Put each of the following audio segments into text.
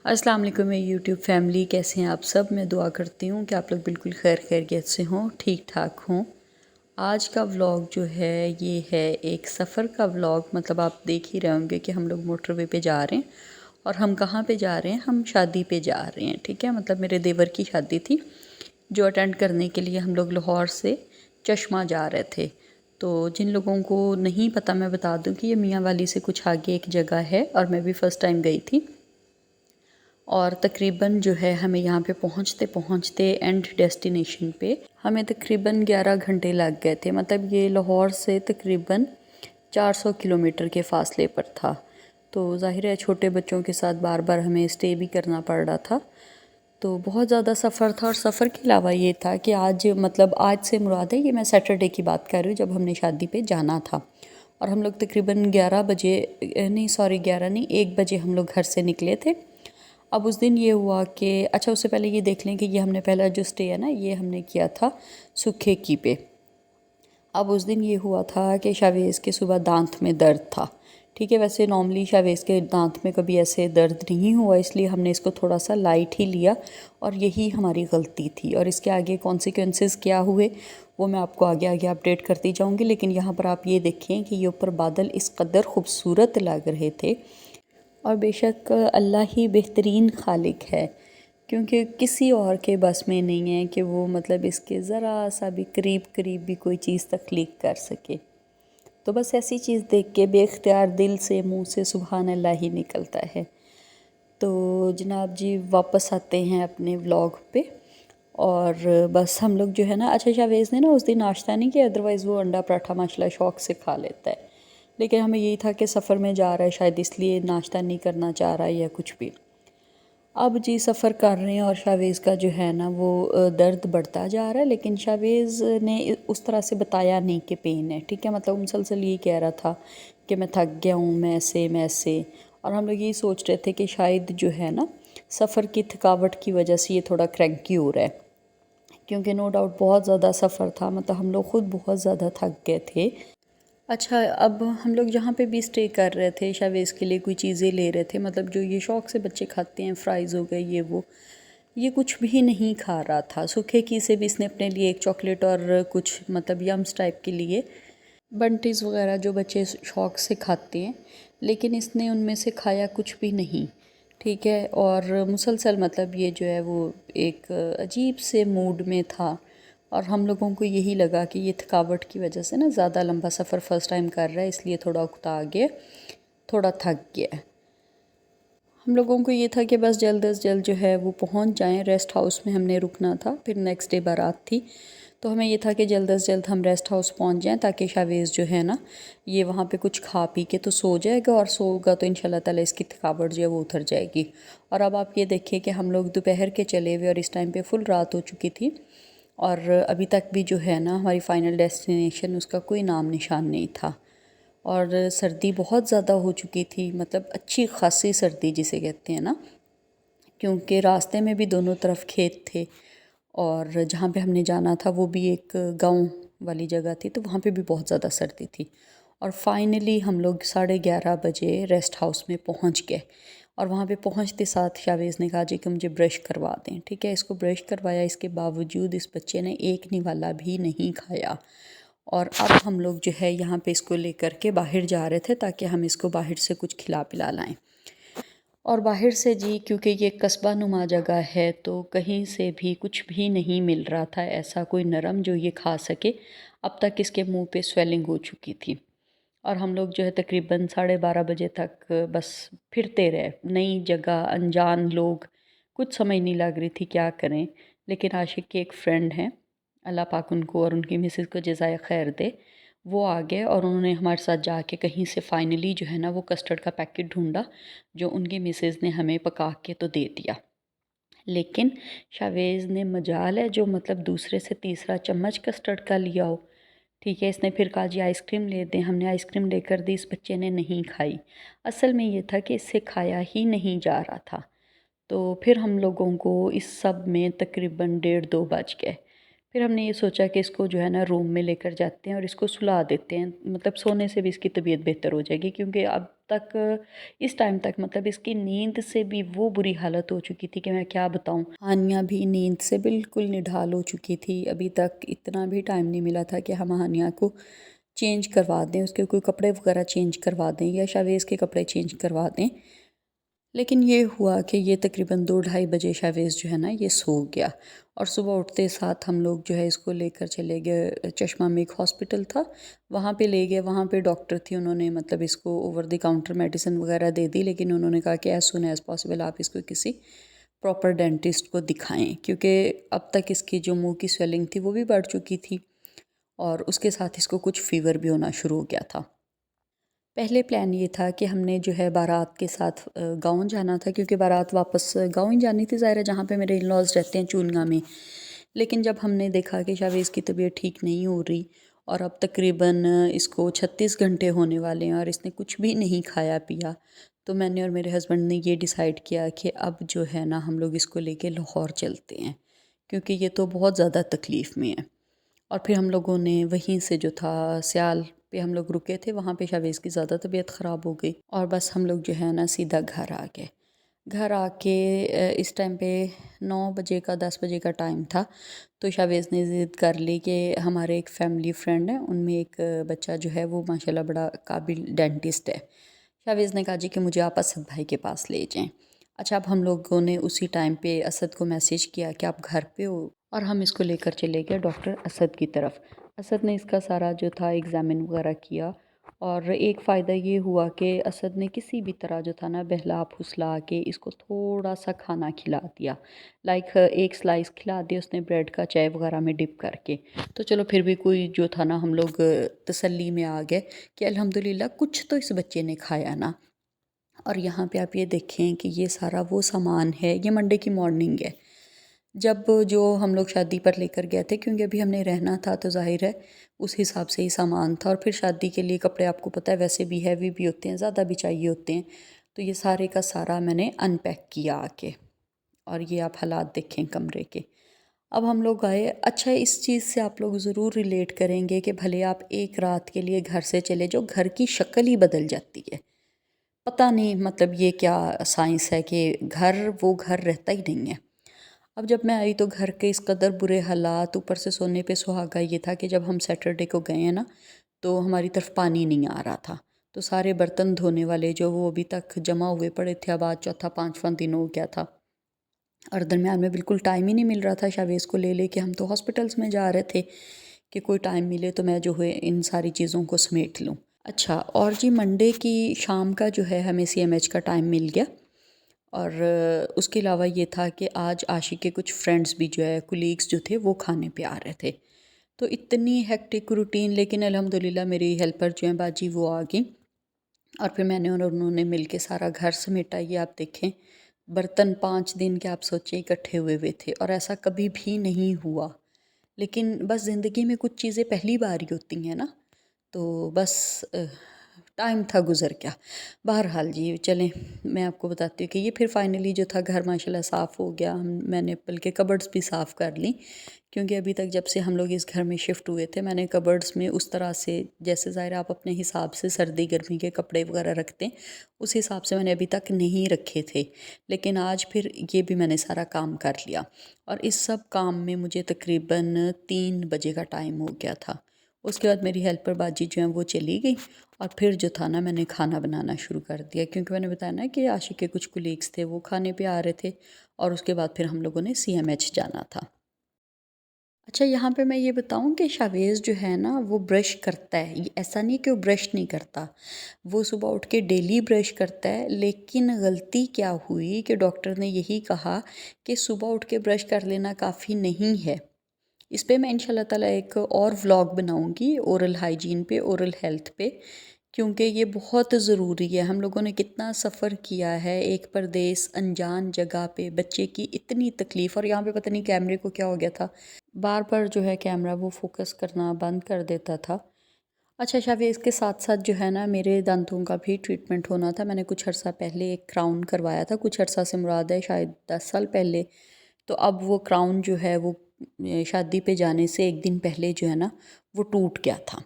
अस्सलाम वालेकुम मेरी यूट्यूब फैमिली, कैसे हैं आप सब। मैं दुआ करती हूँ कि आप लोग बिल्कुल खैरियत से हों, ठीक ठाक हों। आज का व्लॉग जो है ये है एक सफ़र का व्लॉग। मतलब आप देख ही रहे होंगे कि हम लोग मोटरवे पे जा रहे हैं। और हम कहाँ पे जा रहे हैं? हम शादी पे जा रहे हैं, ठीक है। मतलब मेरे देवर की शादी थी जो अटेंड करने के लिए हम लोग लाहौर से चश्मा जा रहे थे। तो जिन लोगों को नहीं पता मैं बता दूं कि ये मियाँ वाली से कुछ आगे एक जगह है और मैं भी फ़र्स्ट टाइम गई थी। और तकरीबन जो है हमें यहाँ पे पहुँचते पहुँचते एंड डेस्टिनेशन पे हमें तकरीबन 11 घंटे लग गए थे। मतलब ये लाहौर से तकरीबन 400 किलोमीटर के फ़ासले पर था। तो ज़ाहिर है छोटे बच्चों के साथ बार बार हमें स्टे भी करना पड़ रहा था। तो बहुत ज़्यादा सफ़र था। और सफ़र के अलावा ये था कि आज, मतलब आज से मुराद है, ये मैं सैटरडे की बात कर रही हूँ जब हमने शादी पे जाना था। और हम लोग तकरीबन 11 बजे, नहीं सॉरी 11 नहीं, 1 बजे हम लोग घर से निकले थे। अब उस दिन ये हुआ कि अच्छा, उससे पहले ये देख लें कि ये हमने पहला जो स्टे है ना, ये हमने किया था सुखे की पे। अब उस दिन ये हुआ था कि शावेज़ के सुबह दांत में दर्द था, ठीक है। वैसे नॉर्मली शावेज़ के दांत में कभी ऐसे दर्द नहीं हुआ, इसलिए हमने इसको थोड़ा सा लाइट ही लिया और यही हमारी गलती थी। और इसके आगे कॉन्सिक्वेंसेस क्या हुए वो मैं आपको आगे आगे अपडेट करती जाऊंगी। लेकिन यहाँ पर आप ये देखें कि ये ऊपर बादल इस कदर खूबसूरत लग रहे थे। और बेशक अल्लाह ही बेहतरीन खालिक है, क्योंकि किसी और के बस में नहीं है कि वो मतलब इसके ज़रा सा भी करीब भी कोई चीज़ तख्लीक कर सके। तो बस ऐसी चीज़ देख के बेख्तियार दिल से, मुंह से सुभान अल्लाह ही निकलता है। तो जनाब जी वापस आते हैं अपने व्लॉग पे। और बस हम लोग जो है ना, अच्छा शावेज़ ने ना उस दिन नाश्ता नहीं किया, अदरवाइज़ वो अंडा पराठा माशाल्लाह शौक़ से खा लेता है। लेकिन हमें यही था कि सफ़र में जा रहा है, शायद इसलिए नाश्ता नहीं करना चाह रहा है या कुछ भी। अब जी सफ़र कर रहे हैं और शावेज़ का जो है ना वो दर्द बढ़ता जा रहा है। लेकिन शावेज़ ने उस तरह से बताया नहीं कि पेन है, ठीक है। मतलब मुसलसल ये कह रहा था कि मैं थक गया हूँ, मैं ऐसे। और हम लोग यही सोच रहे थे कि शायद जो है ना सफ़र की थकावट की वजह से ये थोड़ा क्रैंकी हो रहा है, क्योंकि नो डाउट बहुत ज़्यादा सफ़र था। मतलब हम लोग ख़ुद बहुत ज़्यादा थक गए थे। अच्छा, अब हम लोग जहाँ पे भी स्टे कर रहे थे शावेज़ के लिए कोई चीज़ें ले रहे थे, मतलब जो ये शौक़ से बच्चे खाते हैं, फ्राइज़ हो गए ये वो, ये कुछ भी नहीं खा रहा था। सूखे की से भी इसने अपने लिए एक चॉकलेट और कुछ मतलब यम्स टाइप के लिए, बंटीज़ वगैरह जो बच्चे शौक़ से खाते हैं, लेकिन इसने उनमें से खाया कुछ भी नहीं, ठीक है। और मुसलसल मतलब ये जो है वो एक अजीब से मूड में था। और हम लोगों को यही लगा कि ये थकावट की वजह से ना ज़्यादा लंबा सफ़र फ़र्स्ट टाइम कर रहा है, इसलिए थोड़ा उकता गया, थोड़ा थक गया। हम लोगों को ये था कि बस जल्द अज जल्द जो है वो पहुंच जाएं। रेस्ट हाउस में हमने रुकना था, फिर नेक्स्ट डे बारात थी। तो हमें ये था कि जल्द अज जल्द हम रेस्ट हाउस पहुंच जाएं, ताकि शावेज़ जो है ना ये वहाँ पे कुछ खा पी के तो सो जाएगा, और सोगा तो इंशाल्लाह ताला इसकी थकावट जो है वो उतर जाएगी। और अब आप ये देखिए कि हम लोग दोपहर के चले हुए और इस टाइम पे फुल रात हो चुकी थी। और अभी तक भी जो है ना हमारी फ़ाइनल डेस्टिनेशन उसका कोई नाम निशान नहीं था। और सर्दी बहुत ज़्यादा हो चुकी थी, मतलब अच्छी खासी सर्दी जिसे कहते हैं ना, क्योंकि रास्ते में भी दोनों तरफ खेत थे। और जहाँ पे हमने जाना था वो भी एक गांव वाली जगह थी, तो वहाँ पे भी बहुत ज़्यादा सर्दी थी। और फाइनली हम लोग 11:30 बजे रेस्ट हाउस में पहुँच गए। और वहाँ पे पहुँचते साथ शावेज़ ने कहा जी कि मुझे ब्रश करवा दें, ठीक है। इसको ब्रश करवाया, इसके बावजूद इस बच्चे ने एक निवाला भी नहीं खाया। और अब हम लोग जो है यहाँ पे इसको लेकर के बाहर जा रहे थे, ताकि हम इसको बाहर से कुछ खिला पिला लाएं। और बाहर से जी, क्योंकि ये कस्बा नुमा जगह है, तो कहीं से भी कुछ भी नहीं मिल रहा था ऐसा कोई नरम जो ये खा सके। अब तक इसके मुंह पे स्वेलिंग हो चुकी थी। और हम लोग जो है तकरीबन 12:30 बजे तक बस फिरते रहे, नई जगह, अनजान लोग, कुछ समझ नहीं लग रही थी क्या करें। लेकिन आशिक के एक फ्रेंड हैं, अल्लाह पाक उनको और उनकी मिसेस को जज़ाए खैर दे, वो आ गए और उन्होंने हमारे साथ जाके कहीं से फ़ाइनली जो है ना वो कस्टर्ड का पैकेट ढूंढा, जो उनकी मिसेस ने हमें पका के तो दे दिया। लेकिन शावेज़ ने मजाल है जो, मतलब दूसरे से तीसरा चम्मच कस्टर्ड का लिया हो, ठीक है। इसने फिर कहा जी आइसक्रीम ले दें, हमने आइसक्रीम लेकर दी, इस बच्चे ने नहीं खाई। असल में ये था कि इससे खाया ही नहीं जा रहा था। तो फिर हम लोगों को इस सब में तकरीबन 1:30-2 बज गए। फिर हमने ये सोचा कि इसको जो है ना रूम में लेकर जाते हैं और इसको सुला देते हैं, मतलब सोने से भी इसकी तबीयत बेहतर हो जाएगी, क्योंकि अब तक इस टाइम तक मतलब इसकी नींद से भी वो बुरी हालत हो चुकी थी कि मैं क्या बताऊं। हानिया भी नींद से बिल्कुल निढाल हो चुकी थी। अभी तक इतना भी टाइम नहीं मिला था कि हम हानिया को चेंज करवा दें, उसके कोई कपड़े वगैरह चेंज करवा दें या शावेज़ के कपड़े चेंज करवा दें। लेकिन ये हुआ कि ये तकरीबन 2-2:30 बजे शावेज़ जो है ना ये सो गया। और सुबह उठते साथ हम लोग जो है इसको लेकर चले गए, चश्मा में एक हॉस्पिटल था वहाँ पे ले गए। वहाँ पे डॉक्टर थी, उन्होंने मतलब इसको ओवर द काउंटर मेडिसिन वगैरह दे दी, लेकिन उन्होंने कहा कि एज़ सुन एज़ पॉसिबल आप इसको किसी प्रॉपर डेंटिस्ट को दिखाएं, क्योंकि अब तक इसकी जो मुंह की स्वेलिंग थी वो भी बढ़ चुकी थी और उसके साथ इसको कुछ फ़ीवर भी होना शुरू हो गया था। पहले प्लान ये था कि हमने जो है बारात के साथ गाँव जाना था, क्योंकि बारात वापस गाँव ही जानी थी, ज़ाहिर है जहाँ पे मेरे इन-लॉज़ रहते हैं चूनिया में। लेकिन जब हमने देखा कि शायद की तबीयत ठीक नहीं हो रही और अब तकरीबन इसको 36 घंटे होने वाले हैं और इसने कुछ भी नहीं खाया पिया, तो मैंने और मेरे हस्बैंड ने ये डिसाइड किया कि अब जो है ना हम लोग इसको लेके लाहौर चलते हैं, क्योंकि ये तो बहुत ज़्यादा तकलीफ़ में है। और फिर हम लोगों ने वहीं से जो था सियाल पे हम लोग रुके थे, वहाँ पे शावेज़ की ज़्यादा तबीयत ख़राब हो गई और बस हम लोग जो है ना सीधा घर आ गए। घर आके इस टाइम पे 9 बजे का 10 बजे का टाइम था, तो शावेज़ ने ज़िद कर ली कि हमारे एक फ़ैमिली फ्रेंड है, उनमें एक बच्चा जो है वो माशाल्लाह बड़ा काबिल डेंटिस्ट है। शावेज़ ने कहा जी कि मुझे आप असद भाई के पास ले जाएं। अच्छा, अब हम लोगों ने उसी टाइम पे असद को मैसेज किया कि आप घर पे हो, और हम इसको लेकर चले गए डॉक्टर असद की तरफ। असद ने इसका सारा जो था एग्ज़ामिन वगैरह किया और एक फ़ायदा ये हुआ कि असद ने किसी भी तरह जो था ना बहला फुसला के इसको थोड़ा सा खाना खिला दिया। लाइक एक स्लाइस खिला दी उसने ब्रेड का चाय वगैरह में डिप करके। तो चलो फिर भी कोई जो था ना हम लोग तसल्ली में आ गए कि अल्हम्दुलिल्लाह कुछ तो इस बच्चे ने खाया ना। और यहाँ पे आप ये देखें कि ये सारा वो सामान है, ये मंडे की मॉर्निंग है जब जो हम लोग शादी पर लेकर गए थे, क्योंकि अभी हमने रहना था तो जाहिर है उस हिसाब से ही सामान था। और फिर शादी के लिए कपड़े आपको पता है वैसे भी हैवी भी होते हैं, ज़्यादा भी चाहिए होते हैं, तो ये सारे का सारा मैंने अनपैक किया आके। और ये आप हालात देखें कमरे के। अब हम लोग आए। अच्छा, इस चीज़ से आप लोग ज़रूर रिलेट करेंगे कि भले आप एक रात के लिए घर से चले जाओ, घर की शक्ल ही बदल जाती है। पता नहीं मतलब ये क्या साइंस है कि घर वो घर रहता ही नहीं है। अब जब मैं आई तो घर के इस कदर बुरे हालात, ऊपर से सोने पे सुहागा ये था कि जब हम सैटरडे को गए हैं ना तो हमारी तरफ पानी नहीं आ रहा था। तो सारे बर्तन धोने वाले जो वो अभी तक जमा हुए पड़े थे, अब आज चौथा पाँचवां दिन हो गया था और दरमियान में बिल्कुल टाइम ही नहीं मिल रहा था शावेज़ को ले लेके। हम तो हॉस्पिटल्स में जा रहे थे कि कोई टाइम मिले तो मैं जो है इन सारी चीज़ों को समेट लूँ। अच्छा, और जी मंडे की शाम का जो है हमें CMH का टाइम मिल गया। और उसके अलावा ये था कि आज आशिक के कुछ फ्रेंड्स भी जो है कुलीग्स जो थे वो खाने पे आ रहे थे। तो इतनी हेक्टिक रूटीन, लेकिन अल्हम्दुलिल्लाह मेरी हेल्पर जो है बाजी वो आ गई और फिर मैंने और उन्होंने मिल के सारा घर समेटा। ये आप देखें बर्तन 5 दिन के आप सोचें इकट्ठे हुए हुए थे और ऐसा कभी भी नहीं हुआ। लेकिन बस ज़िंदगी में कुछ चीज़ें पहली बार ही होती हैं ना, तो बस टाइम था गुज़र गया। बहरहाल जी चलें, मैं आपको बताती हूँ कि ये फिर फाइनली जो था घर माशाल्लाह साफ़ हो गया। हम मैंने बल्कि कबर्ड्स भी साफ़ कर ली, क्योंकि अभी तक जब से हम लोग इस घर में शिफ्ट हुए थे मैंने कबर्ड्स में उस तरह से, जैसे ज़ाहिर है आप अपने हिसाब से सर्दी गर्मी के कपड़े वगैरह रखते हैं, उस हिसाब से मैंने अभी तक नहीं रखे थे। लेकिन आज फिर ये भी मैंने सारा काम कर लिया और इस सब काम में मुझे तकरीबन 3 बजे का टाइम हो गया था। उसके बाद मेरी हेल्पर बाजी जो है वो चली गई और फिर जो था ना मैंने खाना बनाना शुरू कर दिया, क्योंकि मैंने बताया ना कि आशिक के कुछ कुलीग्स थे वो खाने पे आ रहे थे और उसके बाद फिर हम लोगों ने CMH जाना था। अच्छा, यहाँ पे मैं ये बताऊँ कि शावेज़ जो है ना वो ब्रश करता है, ये ऐसा नहीं कि वो ब्रश नहीं करता, वो सुबह उठ के डेली ब्रश करता है। लेकिन गलती क्या हुई कि डॉक्टर ने यही कहा कि सुबह उठ के ब्रश कर लेना काफ़ी नहीं है। इस पे मैं इंशाल्लाह ताला एक और व्लॉग बनाऊंगी ओरल हाइजीन पे, ओरल हेल्थ पे, क्योंकि ये बहुत ज़रूरी है। हम लोगों ने कितना सफ़र किया है एक परदेस अनजान जगह पे, बच्चे की इतनी तकलीफ़, और यहाँ पे पता नहीं कैमरे को क्या हो गया था, बार बार जो है कैमरा वो फोकस करना बंद कर देता था। अच्छा शावी, इसके साथ साथ जो है ना मेरे दांतों का भी ट्रीटमेंट होना था। मैंने कुछ अर्सा पहले एक क्राउन करवाया था, कुछ अर्सा से मुराद है शायद 10 साल पहले। तो अब वो क्राउन जो है वो शादी पे जाने से एक दिन पहले जो है ना वो टूट गया था।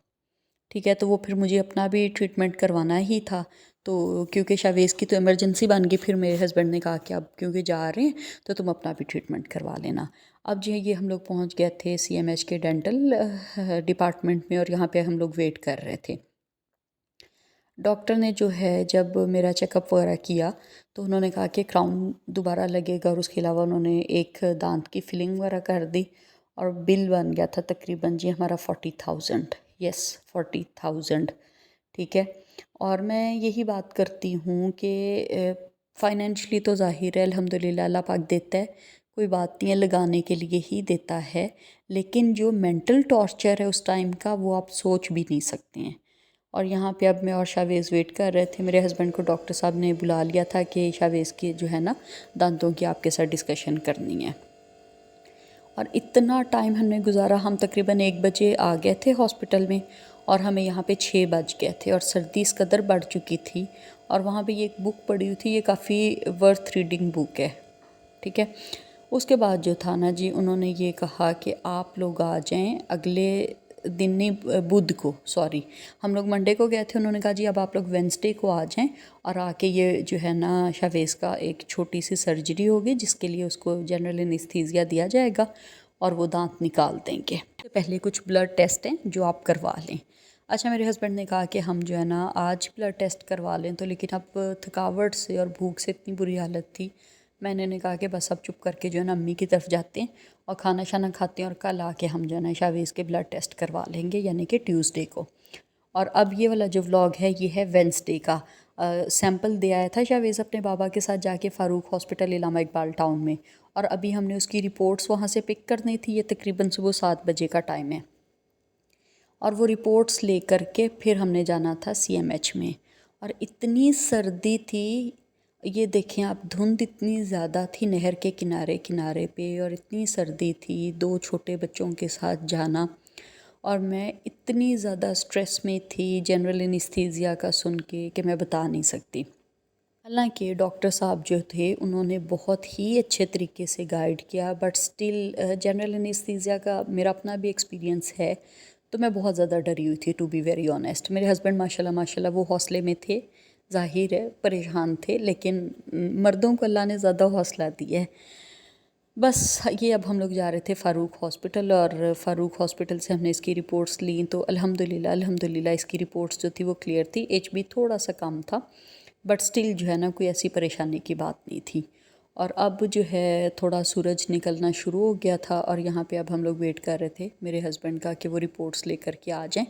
ठीक है, तो वो फिर मुझे अपना भी ट्रीटमेंट करवाना ही था। तो क्योंकि शावेज़ की तो इमरजेंसी बन गई, फिर मेरे हस्बैंड ने कहा कि अब क्योंकि जा रहे हैं तो तुम अपना भी ट्रीटमेंट करवा लेना। अब जो है ये हम लोग पहुंच गए थे CMH के डेंटल डिपार्टमेंट में, और यहाँ पे हम लोग वेट कर रहे थे। डॉक्टर ने जो है जब मेरा चेकअप वगैरह किया तो उन्होंने कहा कि क्राउन दोबारा लगेगा, और उसके अलावा उन्होंने एक दांत की फिलिंग वगैरह कर दी, और बिल बन गया था तकरीबन जी हमारा 40,000। यस, 40,000। ठीक है, और मैं यही बात करती हूँ कि फाइनेंशली तो ज़ाहिर है अल्हम्दुलिल्लाह अल्लाह पाक देता है, कोई बात नहीं है, लगाने के लिए ही देता है। लेकिन जो मेंटल टॉर्चर है उस टाइम का, वो आप सोच भी नहीं सकते हैं। और यहाँ पे अब मैं और शावेज़ वेट कर रहे थे। मेरे हस्बैंड को डॉक्टर साहब ने बुला लिया था कि शावेज़ की जो है ना दांतों की आपके साथ डिस्कशन करनी है। और इतना टाइम हमने गुजारा, हम तकरीबन 1 बजे आ गए थे हॉस्पिटल में, और हमें यहाँ पे 6 बज गए थे, और सर्दी इस कदर बढ़ चुकी थी। और वहाँ पे ये एक बुक पड़ी हुई थी, ये काफ़ी वर्थ रीडिंग बुक है। ठीक है, उसके बाद जो था ना जी, उन्होंने ये कहा कि आप लोग आ जाएं अगले दिन, नहीं बुध को, सॉरी हम लोग मंडे को गए थे। उन्होंने कहा जी अब आप लोग वेंसडे को आ जाएं, और आके ये जो है ना शावेज़ का एक छोटी सी सर्जरी होगी, जिसके लिए उसको जनरल एनेस्थीसिया दिया जाएगा और वो दांत निकाल देंगे। तो पहले कुछ ब्लड टेस्ट हैं जो आप करवा लें। अच्छा, मेरे हस्बैंड ने कहा कि हम जो है ना आज ब्लड टेस्ट करवा लें, तो लेकिन अब थकावट से और भूख से इतनी बुरी हालत थी, मैंने ने कहा कि बस अब चुप करके जो है ना अम्मी की तरफ जाते हैं और खाना शाना खाते हैं, और कल आके हम जो है ना शावेज़ के ब्लड टेस्ट करवा लेंगे, यानी कि ट्यूसडे को। और अब ये वाला जो व्लॉग है ये है वेंसडे का। सैंपल दे आया था शावेज़ अपने बाबा के साथ जाके फ़ारूक हॉस्पिटल इलामा इकबाल टाउन में, और अभी हमने उसकी रिपोर्ट्स वहाँ से पिक करनी थी। ये तकरीबन सुबह 7 बजे का टाइम है, और वो रिपोर्ट्स ले कर के फिर हमने जाना था CMH में। और इतनी सर्दी थी, ये देखें आप, धुंध इतनी ज़्यादा थी नहर के किनारे किनारे पे, और इतनी सर्दी थी, 2 छोटे बच्चों के साथ जाना, और मैं इतनी ज़्यादा स्ट्रेस में थी जनरल एनेस्थीसिया का सुन के कि मैं बता नहीं सकती। हालांकि डॉक्टर साहब जो थे उन्होंने बहुत ही अच्छे तरीके से गाइड किया, बट स्टिल जनरल एनेस्थीसिया का मेरा अपना भी एक्सपीरियंस है, तो मैं बहुत ज़्यादा डरी हुई थी, टू बी वेरी ऑनेस्ट। मेरे हस्बैंड माशाल्लाह माशाल्लाह वो हौसले में थे, ज़ाहिर है परेशान थे, लेकिन मर्दों को अल्लाह ने ज़्यादा हौसला दिया है। बस ये अब हम लोग जा रहे थे फ़ारूक हॉस्पिटल, और फ़ारूक हॉस्पिटल से हमने इसकी रिपोर्ट्स ली, तो अल्हम्दुलिल्लाह अल्हम्दुलिल्लाह इसकी रिपोर्ट्स जो थी वो क्लियर थी। HB थोड़ा सा कम था, बट स्टिल जो है ना कोई ऐसी परेशानी की बात नहीं थी। और अब जो है थोड़ा सूरज निकलना शुरू हो गया था, और यहाँ पे अब हम लोग वेट कर रहे थे मेरे हस्बैंड का कि वो रिपोर्ट्स लेकर के आ जाएं।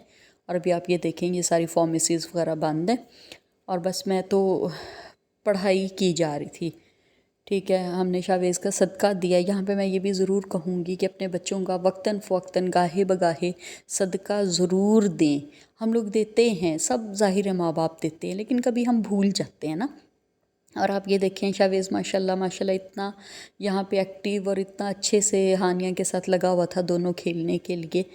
और अभी आप ये देखें ये सारी फार्मेसीज़ वगैरह बंद हैं, और बस मैं तो पढ़ाई की जा रही थी। ठीक है, हमने शावेज़ का सदका दिया। यहाँ पे मैं ये भी ज़रूर कहूँगी कि अपने बच्चों का वक्तन फ़वक्तन गाहे बगाहे सदका ज़रूर दें। हम लोग देते हैं, सब ज़ाहिर है माँ बाप देते हैं, लेकिन कभी हम भूल जाते हैं ना। और आप ये देखें शावेज़ माशाल्लाह माशाल्लाह इतना यहाँ पे एक्टिव और इतना अच्छे से हानिया के साथ लगा हुआ था दोनों खेलने के लिए।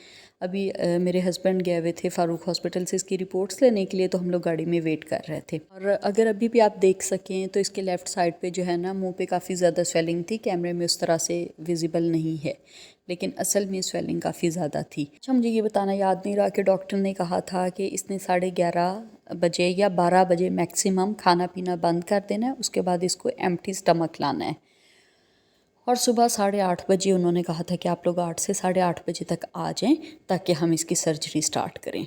अभी मेरे हस्बैंड गए हुए थे फ़ारूक हॉस्पिटल से इसकी रिपोर्ट्स लेने के लिए, तो हम लोग गाड़ी में वेट कर रहे थे। और अगर अभी भी आप देख सकें तो इसके लेफ़्ट साइड पे जो है ना मुंह पे काफ़ी ज़्यादा स्वेलिंग थी, कैमरे में उस तरह से विजिबल नहीं है, लेकिन असल में स्वेलिंग काफ़ी ज़्यादा थी। अच्छा, मुझे ये बताना याद नहीं रहा कि डॉक्टर ने कहा था कि इसने 11:30 बजे या 12 बजे मैक्सिमम खाना पीना बंद कर देना है, उसके बाद इसको एम्प्टी स्टमक लाना है। और सुबह 8:30 बजे उन्होंने कहा था कि आप लोग 8 से 8:30 बजे तक आ जाएं, ताकि हम इसकी सर्जरी स्टार्ट करें।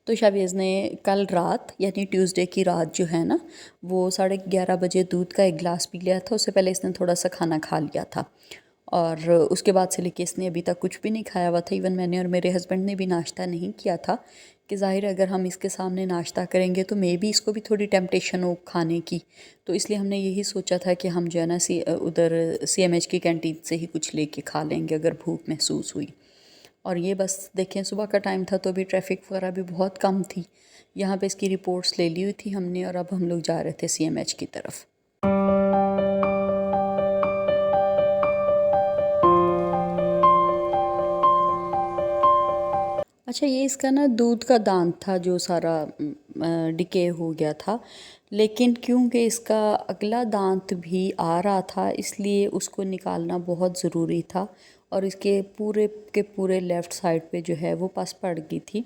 तो शावेज़ ने कल रात यानी ट्यूसडे की रात जो है ना वो 11:30 बजे दूध का एक गिलास पी लिया था। उससे पहले इसने थोड़ा सा खाना खा लिया था, और उसके बाद से लेके इसने अभी तक कुछ भी नहीं खाया हुआ था। इवन मैंने और मेरे हस्बैंड ने भी नाश्ता नहीं किया था, कि ज़ाहिर है अगर हम इसके सामने नाश्ता करेंगे तो मे बी इसको भी थोड़ी टेम्पटेशन हो खाने की। तो इसलिए हमने यही सोचा था कि हम जो है ना उधर CMH की कैंटीन से ही कुछ लेके खा लेंगे अगर भूख महसूस हुई। और ये बस देखें सुबह का टाइम था तो अभी ट्रैफिक वगैरह भी बहुत कम थी। यहाँ पे इसकी रिपोर्ट्स ले ली हुई थी हमने, और अब हम लोग जा रहे थे CMH की तरफ। अच्छा, ये इसका ना दूध का दांत था जो सारा डिके हो गया था, लेकिन क्योंकि इसका अगला दांत भी आ रहा था इसलिए उसको निकालना बहुत ज़रूरी था, और इसके पूरे के पूरे लेफ़्ट साइड पे जो है वो पस पड़ गई थी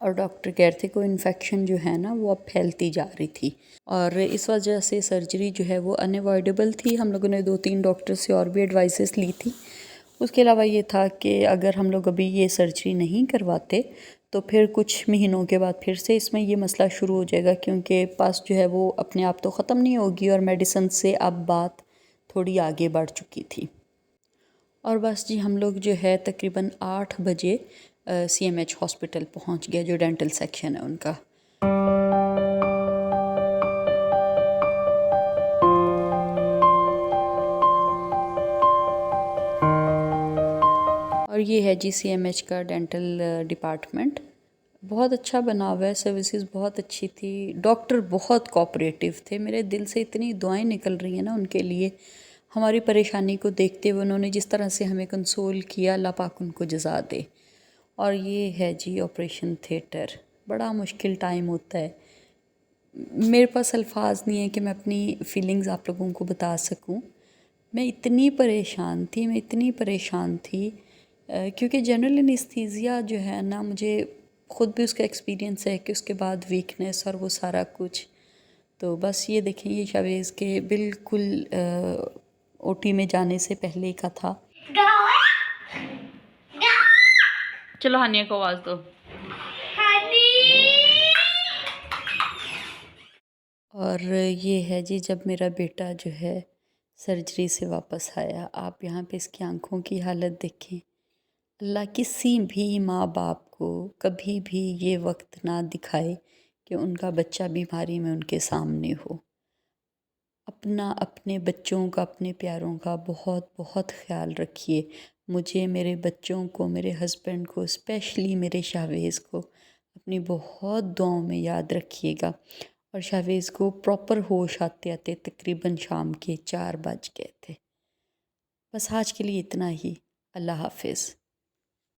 और डॉक्टर कह रहे थे कोई इन्फेक्शन जो है ना वो अब फैलती जा रही थी और इस वजह से सर्जरी जो है वो अनअवॉइडेबल थी। हम लोगों ने 2-3 डॉक्टर से और भी एडवाइसेस ली थी। उसके अलावा ये था कि अगर हम लोग अभी ये सर्जरी नहीं करवाते तो फिर कुछ महीनों के बाद फिर से इसमें ये मसला शुरू हो जाएगा, क्योंकि पास जो है वो अपने आप तो ख़त्म नहीं होगी और मेडिसिन से अब बात थोड़ी आगे बढ़ चुकी थी। और बस जी हम लोग जो है तकरीबन 8 बजे CMH हॉस्पिटल पहुंच गए, जो डेंटल सेक्शन है उनका। और ये है जी CMH का डेंटल डिपार्टमेंट। बहुत अच्छा बना हुआ है, सर्विसेज बहुत अच्छी थी, डॉक्टर बहुत कोऑपरेटिव थे। मेरे दिल से इतनी दुआएं निकल रही हैं ना उनके लिए। हमारी परेशानी को देखते हुए उन्होंने जिस तरह से हमें कंसोल किया, अल्लाह पाक उनको जज़ा दे। और ये है जी ऑपरेशन थिएटर। बड़ा मुश्किल टाइम होता है, मेरे पास अल्फाज नहीं है कि मैं अपनी फ़ीलिंग्स आप लोगों को बता सकूं। मैं इतनी परेशान थी, मैं इतनी परेशान थी क्योंकि जनरल एनेस्थीसिया जो है ना, मुझे ख़ुद भी उसका एक्सपीरियंस है कि उसके बाद वीकनेस और वो सारा कुछ। तो बस ये देखें, ये शवेज़ के बिल्कुल OT में जाने से पहले का था। चलो हानिया को आवाज़ दो। और ये है जी जब मेरा बेटा जो है सर्जरी से वापस आया। आप यहाँ पे इसकी आंखों की हालत देखें। अल्लाह किसी भी माँ बाप को कभी भी ये वक्त ना दिखाए कि उनका बच्चा बीमारी में उनके सामने हो। अपना, अपने बच्चों का, अपने प्यारों का बहुत बहुत ख्याल रखिए। मुझे, मेरे बच्चों को, मेरे हस्बैंड को, स्पेशली मेरे शाहवेज़ को अपनी बहुत दुआओं में याद रखिएगा। और शाहवेज़ को प्रॉपर होश आते आते तकरीबन शाम के 4 बज गए थे। बस आज के लिए इतना ही। अल्लाह हाफिज़।